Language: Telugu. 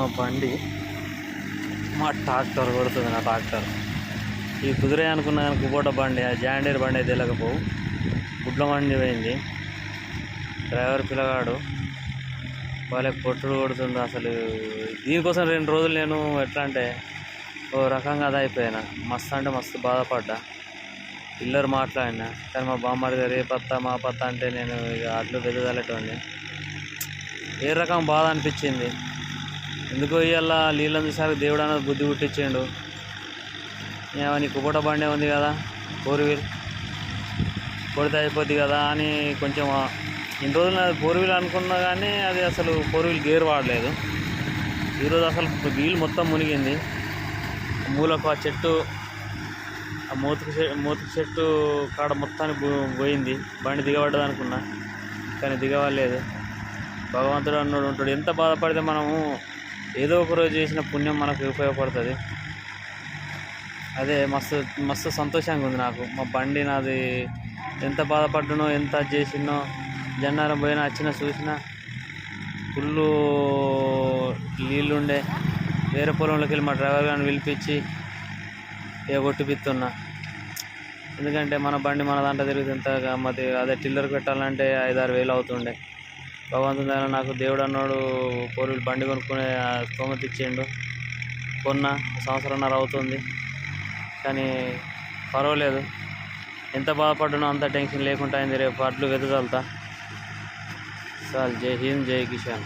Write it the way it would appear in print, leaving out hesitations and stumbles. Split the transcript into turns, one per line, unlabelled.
మా బండి మా ట్రాక్టర్ కొడుతుంది. నా ట్రాక్టర్ ఈ కుదిరే అనుకున్నా కానీ కుపోట బండి, ఆ జాండీర్ బండి అయితే వెళ్ళకపోవు. గుడ్ల మండి పోయింది. డ్రైవర్ పిల్లగాడు వాళ్ళకి కొట్టుడు కొడుతుంది. అసలు దీనికోసం 2 రోజులు నేను ఎట్లా అంటే ఓ రకంగా అది అయిపోయినా. మస్తు అంటే మస్తు బాధపడ్డా. పిల్లలు మాట్లాడినా కానీ మా బామ్మడిగా రేపత్తా మా పత్త అంటే నేను ఇక అట్లు వెదజల్లేటోడిని. ఏ రకం బాధ అనిపించింది. ఎందుకో ఇవాళ నీళ్ళని చూసారు దేవుడు అన్నది బుద్ధి పుట్టించిండు. నీ కుపోట బండి ఉంది కదా, 4 వీల్ కొడితే అయిపోద్ది కదా అని కొంచెం ఇన్ని రోజులు అది 4 వీల్ అనుకున్నా కానీ అది అసలు 4 వీల్ గేర్ వాడలేదు. ఈరోజు అసలు వీల్ మొత్తం మునిగింది. మూలకు ఆ చెట్టు, ఆ మూతుకు చెట్టు కాడ మొత్తానికి పోయింది. బండి దిగబడ్డది అనుకున్నా కానీ దిగవలేదు. భగవంతుడు అన్నోడు ఉంటాడు. ఎంత బాధపడితే మనము ఏదో ఒక రోజు చేసిన పుణ్యం మనకు ఉపయోగపడుతుంది. అదే మస్తు మస్తు సంతోషంగా ఉంది నాకు. మా బండి నాది ఎంత బాధపడ్డానో, ఎంత చేసినో, జన్నారం పోయినా వచ్చినా చూసినా ఫుల్లు నీళ్ళుండే. వేరే పొలంలోకి వెళ్ళి మా డ్రైవర్ గారిని పిలిపించి కొట్టిపిస్తున్నా. ఎందుకంటే మన బండి మన దాంట్లో తిరిగితే ఎంత గమ్మతి. అదే టిల్లర్ పెట్టాలంటే 5-6 వేలు అవుతుండే. భగవంతుని దగ్గర నాకు దేవుడు అన్నాడు 4 వీల్ బండి కొనుక్కునే స్తోమత ఇచ్చిండు. కొన్న 1.5 సంవత్సరం అవుతుంది కానీ పర్వాలేదు. ఎంత బాధపడ్డానో అంత టెన్షన్ లేకుండా అయింది. రేపు అడ్లు వెదజల్తా. చాలు. జై హింద్, జై కిసాన్.